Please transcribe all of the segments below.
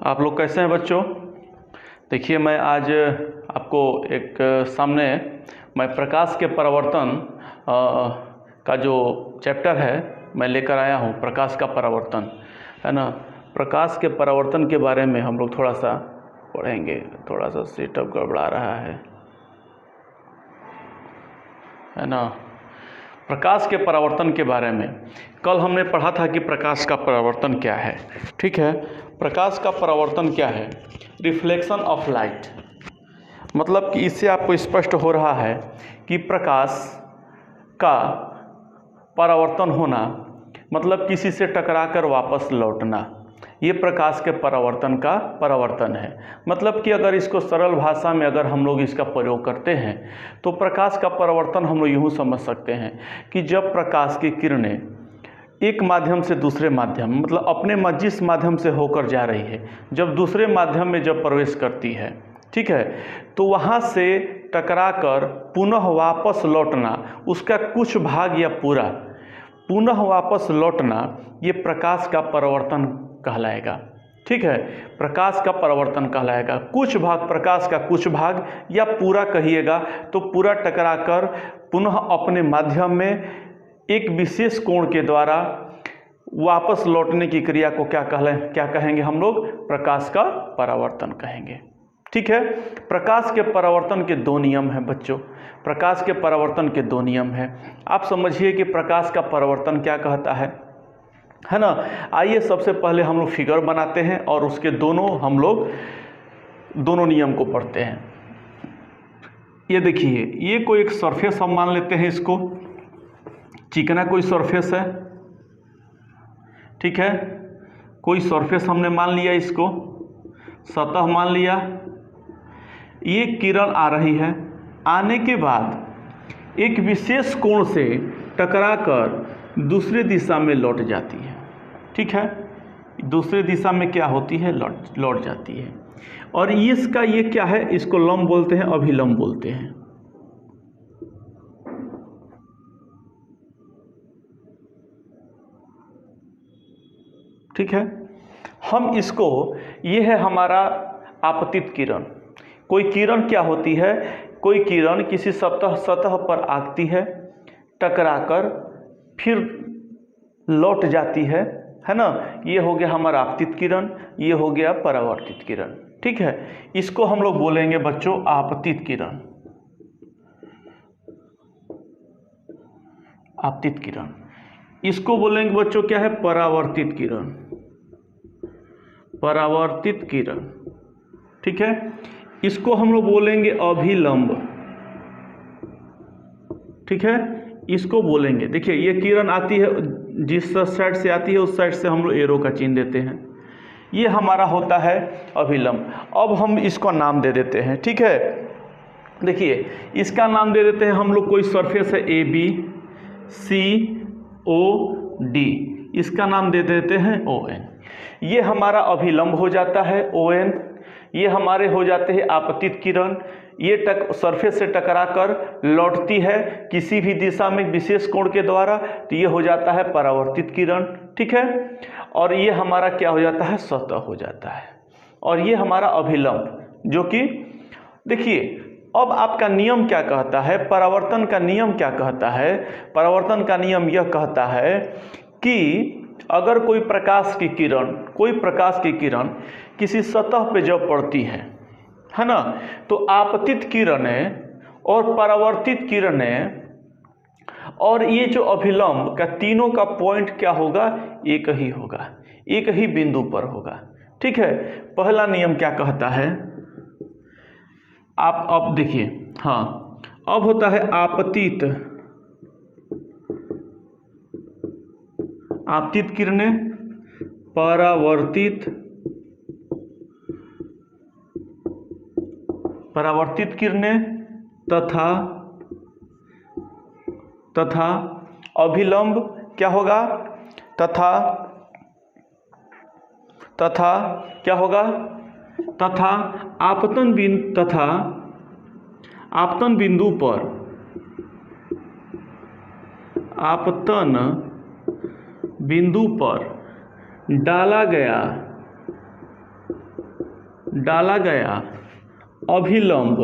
आप लोग कैसे हैं बच्चों। देखिए मैं आज आपको एक सामने मैं प्रकाश के परावर्तन का जो चैप्टर है मैं लेकर आया हूँ। प्रकाश का परावर्तन है ना। प्रकाश के परावर्तन के बारे में हम लोग थोड़ा सा पढ़ेंगे। थोड़ा सा सेटअप गड़बड़ा रहा है ना। प्रकाश के परावर्तन के बारे में कल हमने पढ़ा था कि प्रकाश का परावर्तन क्या है। ठीक है, प्रकाश का परावर्तन क्या है? Reflection of light. मतलब कि इससे आपको स्पष्ट हो रहा है कि प्रकाश का परावर्तन होना मतलब किसी से टकराकर वापस लौटना, ये प्रकाश के परावर्तन का परावर्तन है। मतलब कि अगर इसको सरल भाषा में अगर हम लोग इसका प्रयोग करते हैं तो प्रकाश का परावर्तन हम लोग यूँ समझ सकते हैं कि जब प्रकाश की किरणें एक माध्यम से दूसरे माध्यम मतलब अपने जिस माध्यम से होकर जा रही है, जब दूसरे माध्यम में जब प्रवेश करती है, ठीक है, तो वहाँ से टकराकर पुनः वापस लौटना, उसका कुछ भाग या पूरा पुनः वापस लौटना, ये प्रकाश का परावर्तन कहलाएगा। ठीक है, प्रकाश का परावर्तन कहलाएगा। कुछ भाग, प्रकाश का कुछ भाग या पूरा कहिएगा तो पूरा टकराकर पुनः अपने माध्यम में एक विशेष कोण के द्वारा वापस लौटने की क्रिया को क्या कहेंगे हम लोग? प्रकाश का परावर्तन कहेंगे। ठीक है, प्रकाश के परावर्तन के दो नियम हैं बच्चों। प्रकाश के परावर्तन के दो नियम हैं। आप समझिए कि प्रकाश का परावर्तन क्या कहता है ना। आइए सबसे पहले हम लोग फिगर बनाते हैं और उसके हम लोग दोनों नियम को पढ़ते हैं। ये देखिए, ये कोई एक सरफेस हम मान लेते हैं, इसको चिकना कोई सरफेस है। ठीक है, कोई सरफेस हमने मान लिया, इसको सतह मान लिया। ये किरण आ रही है, आने के बाद एक विशेष कोण से टकराकर दूसरी दिशा में लौट जाती है। ठीक है, दूसरी दिशा में क्या होती है? लौट जाती है। और इसका ये क्या है? इसको लंब बोलते हैं, अभिलंब बोलते हैं। ठीक है, हम इसको, ये है हमारा आपतित किरण। कोई किरण क्या होती है? कोई किरण किसी सतह पर आती है, टकराकर फिर लौट जाती है ना। ये हो गया हमारा आपतित किरण, ये हो गया परावर्तित किरण। ठीक है, इसको हम लोग बोलेंगे बच्चों आपतित किरण। आपतित किरण। इसको बोलेंगे बच्चों क्या है? परावर्तित किरण। परावर्तित किरण। ठीक है, इसको हम लोग बोलेंगे अभिलंब। ठीक है, इसको बोलेंगे, देखिए ये किरण आती है, जिस साइड से आती है उस साइड से हम लोग एरो का चिन्ह देते हैं। ये हमारा होता है अभिलंब। अब हम इसको नाम दे देते हैं। ठीक है, देखिए इसका नाम दे देते हैं हम लोग, कोई सरफेस है ABCOD, इसका नाम दे देते हैं ON। ये हमारा अभिलंब हो जाता है ON। ये हमारे हो जाते हैं आपतित किरण। ये सरफेस से टकराकर लौटती है किसी भी दिशा में विशेष कोण के द्वारा, तो ये हो जाता है परावर्तित किरण। ठीक है, और ये हमारा क्या हो जाता है? सतह हो जाता है। और ये हमारा अभिलंब, जो कि देखिए अब आपका नियम क्या कहता है? परावर्तन का नियम क्या कहता है? परावर्तन का नियम यह कहता है कि अगर कोई प्रकाश की किरण किसी सतह पे जब पड़ती है ना, तो आपतित किरणें और परावर्तित किरणें और ये जो अभिलंब का तीनों का पॉइंट क्या होगा? एक ही होगा, एक ही बिंदु पर होगा। ठीक है, पहला नियम क्या कहता है? आप अब देखिए, हाँ, अब होता है आपतित किरणें, परावर्तित किरणें तथा अभिलंब क्या होगा? तथा क्या होगा? तथा आपतन बिंदु पर डाला गया डाला गया अभिलंब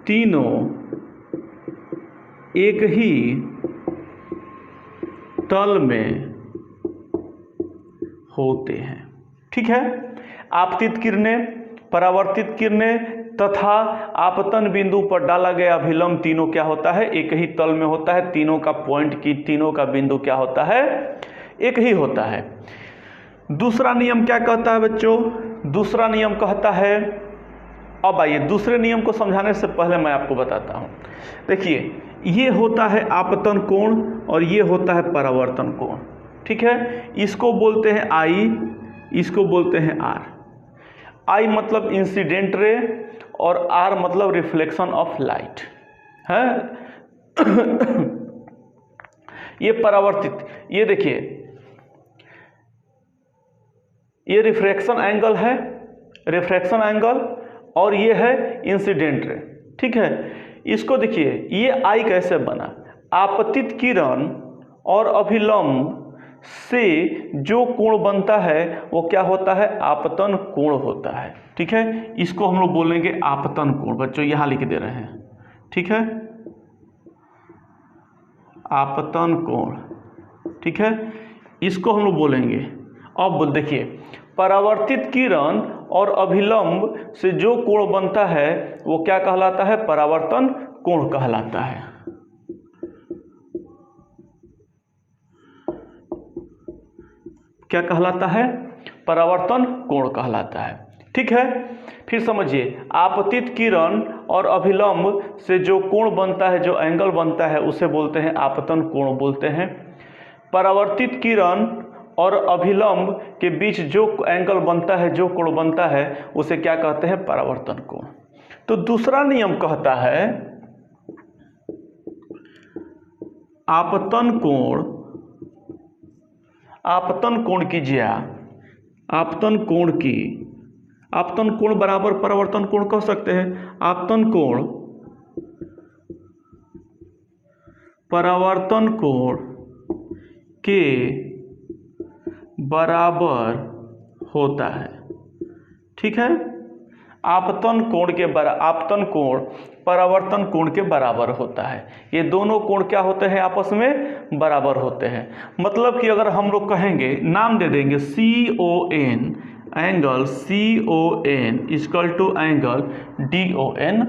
तीनों एक ही तल में होते हैं। ठीक है, आपतित किरणें, परावर्तित किरणें तथा आपतन बिंदु पर डाला गया अभिलंब तीनों क्या होता है, एक ही तल में होता है। तीनों का पॉइंट की तीनों का बिंदु क्या होता है, एक ही होता है। दूसरा नियम क्या कहता है बच्चों, दूसरा नियम कहता है, अब आइए दूसरे नियम को समझाने से पहले मैं आपको बताता हूं। देखिए, ये होता है आपतन कोण और ये होता है परावर्तन कोण। ठीक है, इसको बोलते हैं आई, इसको बोलते हैं आर। आई मतलब इंसिडेंट रे और आर मतलब रिफ्लेक्शन ऑफ लाइट है। ये परावर्तित, ये देखिए, ये रिफ्रैक्शन एंगल है, रिफ्रैक्शन एंगल, और ये है इंसिडेंट रे। ठीक है, इसको देखिए, ये आई कैसे बना, आपतित किरण और अभिलंब से जो कोण बनता है वो क्या होता है, आपतन कोण होता है। ठीक है, इसको हम लोग बोलेंगे आपतन कोण। बच्चों यहां लिख दे रहे हैं, ठीक है, आपतन कोण। ठीक है, इसको हम लोग बोलेंगे। अब देखिए, परावर्तित किरण और अभिलंब से जो कोण बनता है वो क्या कहलाता है, परावर्तन कोण कहलाता है। क्या कहलाता है, परावर्तन कोण कहलाता है। ठीक है, फिर समझिए, आपतित किरण और अभिलंब से जो कोण बनता है, जो एंगल बनता है, उसे बोलते हैं आपतन कोण बोलते हैं। परावर्तित किरण और अभिलंब के बीच जो एंगल बनता है, जो कोण बनता है, उसे क्या कहते हैं, परावर्तन कोण। तो दूसरा नियम कहता है आपतन कोण, आपतन कोण की ज्या, आपतन कोण की, आपतन कोण बराबर परावर्तन कोण कह सकते हैं। आपतन कोण परावर्तन कोण के बराबर होता है। ठीक है, आपतन कोण के आपतन कोण परावर्तन कोण के बराबर होता है। ये दोनों कोण क्या होते हैं, आपस में बराबर होते हैं। मतलब कि अगर हम लोग कहेंगे, नाम दे देंगे CON, angle CON equal to angle DON।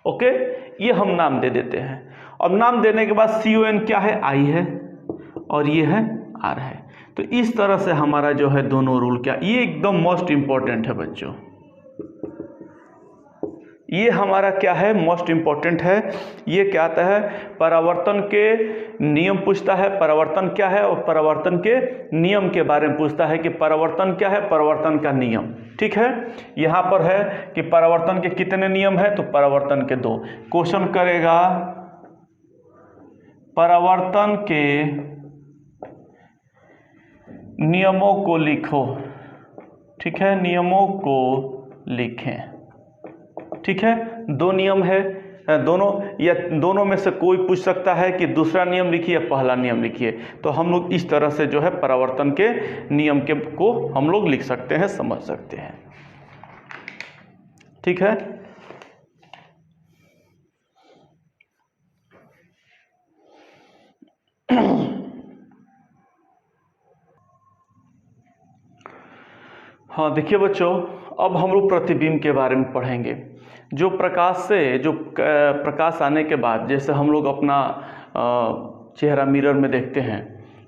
Okay, ये हम नाम दे देते हैं। अब नाम देने के बाद CON क्या है, I है, और ये है R है। तो इस तरह से हमारा जो है दोनों रूल क्या, ये एकदम मोस्ट इंपॉर्टेंट है बच्चों, ये हमारा क्या है, मोस्ट इंपॉर्टेंट है। ये क्या आता है, परावर्तन के नियम पूछता है, परावर्तन क्या है, और परावर्तन के नियम के बारे में पूछता है कि परावर्तन क्या है, परावर्तन का नियम। ठीक है, यहाँ पर है कि परावर्तन के कितने नियम है, तो परावर्तन के 2। क्वेश्चन करेगा परावर्तन के नियमों को लिखो। ठीक है, नियमों को लिखें। ठीक है, 2 नियम है, दोनों या दोनों में से कोई पूछ सकता है कि दूसरा नियम लिखिए या पहला नियम लिखिए। तो हम लोग इस तरह से जो है परावर्तन के नियम के को हम लोग लिख सकते हैं, समझ सकते हैं। ठीक है, हाँ देखिए बच्चों, अब हम लोग प्रतिबिंब के बारे में पढ़ेंगे। जो प्रकाश से, जो प्रकाश आने के बाद जैसे हम लोग अपना चेहरा मिरर में देखते हैं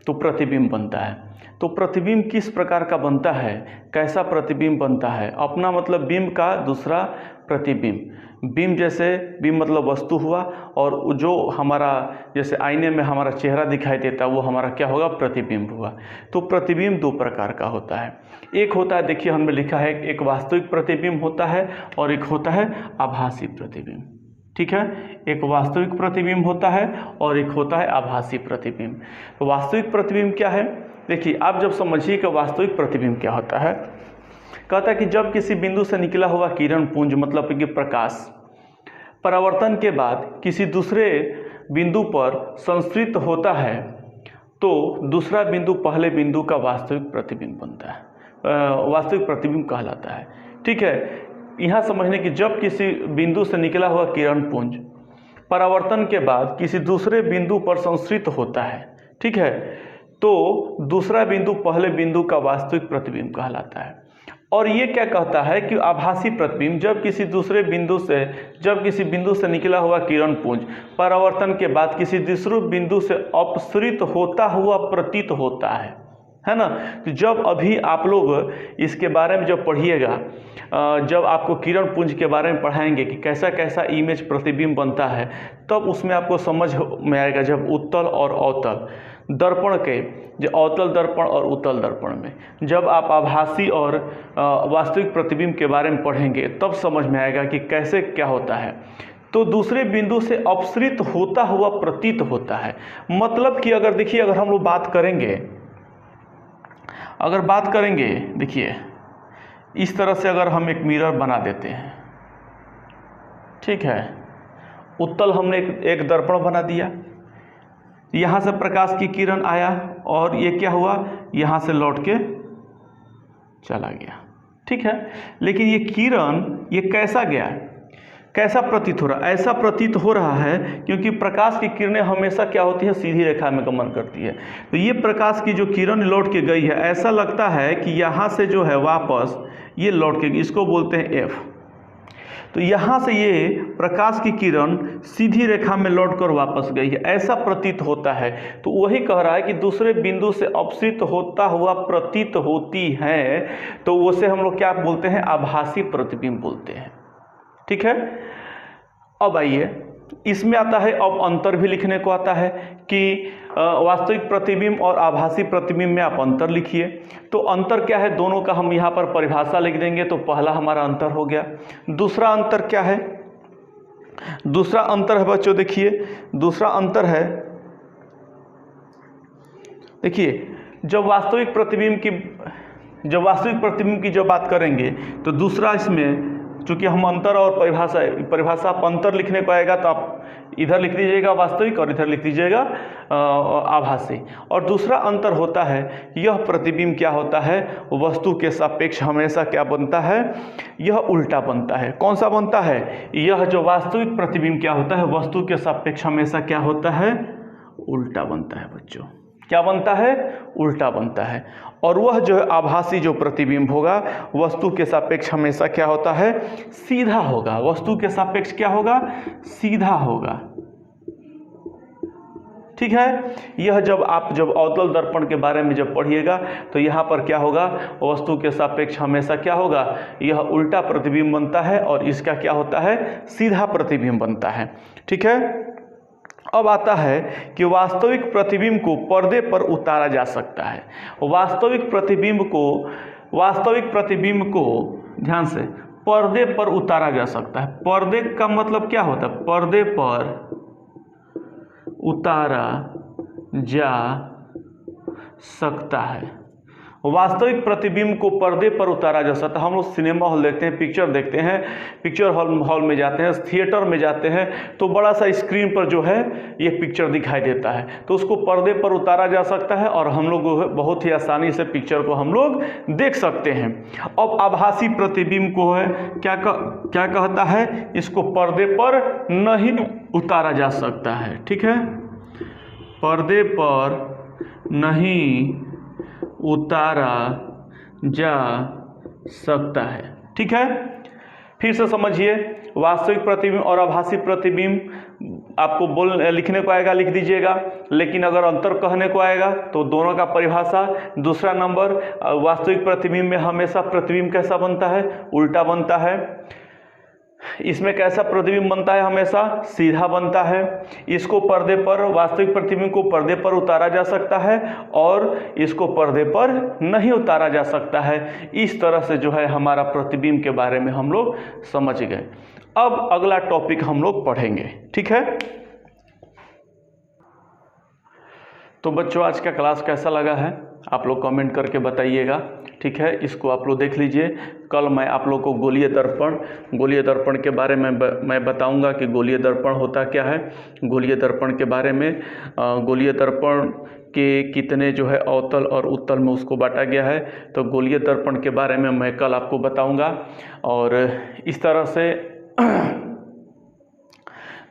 तो प्रतिबिंब बनता है। तो प्रतिबिंब किस प्रकार का बनता है, कैसा प्रतिबिंब बनता है, अपना मतलब बिंब का दूसरा प्रतिबिंब। बिंब जैसे बिंब मतलब वस्तु हुआ, और जो हमारा जैसे आईने में हमारा चेहरा दिखाई देता है वो हमारा क्या होगा, प्रतिबिंब हुआ। तो प्रतिबिंब 2 प्रकार का होता है। एक होता है, देखिए हमने लिखा है, एक वास्तविक प्रतिबिंब होता है और एक होता है आभासी प्रतिबिंब। ठीक है, एक वास्तविक प्रतिबिंब होता है और एक होता है आभासी प्रतिबिंब। तो वास्तविक प्रतिबिंब क्या है, देखिए आप जब समझिए कि वास्तविक प्रतिबिंब क्या होता है। कहता है कि जब किसी बिंदु से निकला हुआ किरण पुंज मतलब कि प्रकाश परावर्तन के बाद किसी दूसरे बिंदु पर संसृत होता है तो दूसरा बिंदु पहले बिंदु का वास्तविक प्रतिबिंब बनता है, वास्तविक प्रतिबिंब कहलाता है। ठीक है, यहाँ समझने की जब किसी बिंदु से निकला हुआ किरण पुंज परावर्तन के बाद किसी दूसरे बिंदु पर संश्रित होता है, ठीक है, तो दूसरा बिंदु पहले बिंदु का वास्तविक प्रतिबिंब कहलाता है। और ये क्या कहता है कि आभासी प्रतिबिंब जब किसी बिंदु से निकला हुआ किरण पुंज परावर्तन के बाद किसी दूसरे बिंदु से अपसृत होता हुआ प्रतीत होता है ना। तो जब अभी आप लोग इसके बारे में जब पढ़िएगा, जब आपको किरण पुंज के बारे में पढ़ाएंगे कि कैसा कैसा इमेज प्रतिबिंब बनता है, तब उसमें आपको समझ में आएगा। जब उत्तल और अवतल दर्पण के, जो अवतल दर्पण और उत्तल दर्पण में जब आप आभासी और वास्तविक प्रतिबिंब के बारे में पढ़ेंगे, तब समझ में आएगा कि कैसे क्या होता है। तो दूसरे बिंदु से अपसृत होता हुआ प्रतीत होता है। मतलब कि अगर देखिए, अगर हम लोग बात करेंगे, देखिए इस तरह से अगर हम एक मिरर बना देते हैं, ठीक है, उत्तल हमने एक दर्पण बना दिया, यहाँ से प्रकाश की किरण आया और ये क्या हुआ, यहाँ से लौट के चला गया, ठीक है। लेकिन ये किरण ये कैसा गया, कैसा प्रतीत हो रहा है? ऐसा प्रतीत हो रहा है क्योंकि प्रकाश की किरणें हमेशा क्या होती है, सीधी रेखा में गमन करती है। तो ये प्रकाश की जो किरण लौट के गई है, ऐसा लगता है कि यहाँ से जो है वापस ये लौट के, इसको बोलते हैं एफ। तो यहाँ से ये प्रकाश की किरण सीधी रेखा में लौटकर वापस गई है, ऐसा प्रतीत होता है। तो वही कह रहा है कि दूसरे बिंदु से अपसृत होता हुआ प्रतीत होती है, तो उसे हम लोग क्या बोलते हैं, आभासी प्रतिबिंब बोलते हैं, ठीक है। अब आइए, इसमें आता है अब अंतर भी लिखने को आता है कि वास्तविक प्रतिबिंब और आभासी प्रतिबिंब में आप अंतर लिखिए। तो अंतर क्या है, दोनों का हम यहाँ पर परिभाषा लिख देंगे, तो पहला हमारा अंतर हो गया। दूसरा अंतर क्या है, दूसरा अंतर है बच्चों, देखिए दूसरा अंतर है, देखिए जब वास्तविक प्रतिबिंब की जब बात करेंगे, तो दूसरा इसमें चूँकि हम अंतर और परिभाषा आप अंतर लिखने को आएगा, तो आप इधर लिख दीजिएगा वास्तविक और इधर लिख दीजिएगा आभासी। और दूसरा अंतर होता है, यह प्रतिबिंब क्या होता है, वस्तु के सापेक्ष हमेशा क्या बनता है, यह उल्टा बनता है। कौन सा बनता है, यह जो वास्तविक प्रतिबिंब क्या होता है, वस्तु के सापेक्ष हमेशा क्या होता है, उल्टा बनता है बच्चों। क्या बनता है, उल्टा बनता है। और वह जो है आभासी जो प्रतिबिंब होगा, वस्तु के सापेक्ष हमेशा क्या होता है, सीधा होगा। वस्तु के सापेक्ष क्या होगा, सीधा होगा, ठीक है। यह जब अवतल दर्पण के बारे में जब पढ़िएगा, तो यहाँ पर क्या होगा, वस्तु के सापेक्ष हमेशा क्या होगा, यह उल्टा प्रतिबिंब बनता है और इसका क्या होता है, सीधा प्रतिबिंब बनता है, ठीक है। अब आता है कि वास्तविक प्रतिबिंब को पर्दे पर उतारा जा सकता है। वास्तविक प्रतिबिंब को ध्यान से पर्दे पर उतारा जा सकता है। पर्दे का मतलब क्या होता है, पर्दे पर उतारा जा सकता है। वास्तविक प्रतिबिंब को पर्दे पर उतारा जा सकता है। हम लोग सिनेमा हॉल देखते हैं, पिक्चर देखते हैं, पिक्चर हॉल में जाते हैं, थिएटर में जाते हैं, तो बड़ा सा स्क्रीन पर जो है ये पिक्चर दिखाई देता है, तो उसको पर्दे पर उतारा जा सकता है और हम लोग बहुत ही आसानी से पिक्चर को हम लोग देख सकते हैं। अब आभासी प्रतिबिंब को है क्या कहता है, इसको पर्दे पर नहीं उतारा जा सकता है, ठीक है, पर्दे पर नहीं उतारा जा सकता है, ठीक है। फिर से समझिए, वास्तविक प्रतिबिंब और आभासी प्रतिबिंब आपको लिखने को आएगा, लिख दीजिएगा। लेकिन अगर अंतर कहने को आएगा, तो दोनों का परिभाषा, दूसरा नंबर, वास्तविक प्रतिबिंब में हमेशा प्रतिबिंब कैसा बनता है, उल्टा बनता है। इसमें कैसा प्रतिबिंब बनता है, हमेशा सीधा बनता है। इसको पर्दे पर, वास्तविक प्रतिबिंब को पर्दे पर उतारा जा सकता है और इसको पर्दे पर नहीं उतारा जा सकता है। इस तरह से जो है हमारा प्रतिबिंब के बारे में हम लोग समझ गए। अब अगला टॉपिक हम लोग पढ़ेंगे, ठीक है। तो बच्चों, आज का क्लास कैसा लगा है, आप लोग कमेंट करके बताइएगा। ठीक है, इसको आप लोग देख लीजिए। कल मैं आप लोग को गोलीय दर्पण के बारे में मैं बताऊंगा कि गोलीय दर्पण होता क्या है। गोलीय दर्पण के बारे में गोलीय दर्पण के कितने जो है अवतल और उत्तल में उसको बांटा गया है, तो गोलीय दर्पण के बारे में मैं कल आपको बताऊंगा। और इस तरह से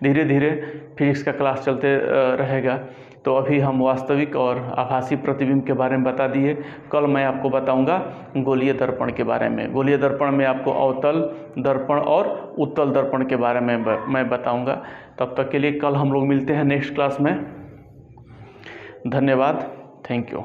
धीरे धीरे फिजिक्स का क्लास चलते रहेगा। तो अभी हम वास्तविक और आभासी प्रतिबिंब के बारे में बता दिए। कल मैं आपको बताऊंगा गोलीय दर्पण के बारे में। गोलीय दर्पण में आपको अवतल दर्पण और उत्तल दर्पण के बारे में मैं बताऊंगा। तब तक के लिए कल हम लोग मिलते हैं नेक्स्ट क्लास में। धन्यवाद, थैंक यू।